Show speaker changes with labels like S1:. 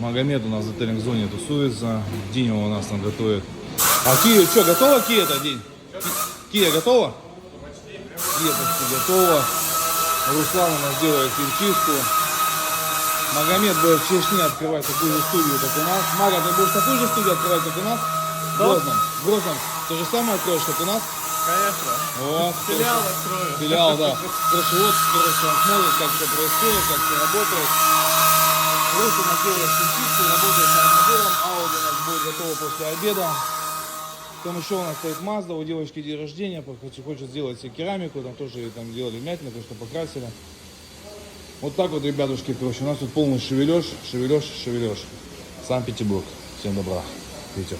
S1: Магомед у нас в детейлинг-зоне тусуется. Диня у нас там готовит. А Кия, что, готова Кия-то, День? Кия готова? Кия почти готова. Руслан у нас делает химчистку. Магомед будет в Чечне открывать такую же студию, как у нас. Мага, ты будешь такую же студию открывать, как у нас? В Грозном. В Грозном то же самое откроешь, как у нас?
S2: Конечно.
S1: Вот.
S2: Филиал открою.
S1: Филиал, да. Короче, вот, короче, он смотрит, как все происходит, как все работает. Просто у нас делает химчистку, работает с армадором. Ауди у нас будет готова после обеда. Там еще у нас стоит Mazda, у девочки день рождения, хочет сделать себе керамику, там тоже там делали вмятину, что покрасили. Вот так вот, ребятушки, короче, у нас тут полный шевележ. Санкт-Петербург. Всем добра. Питер.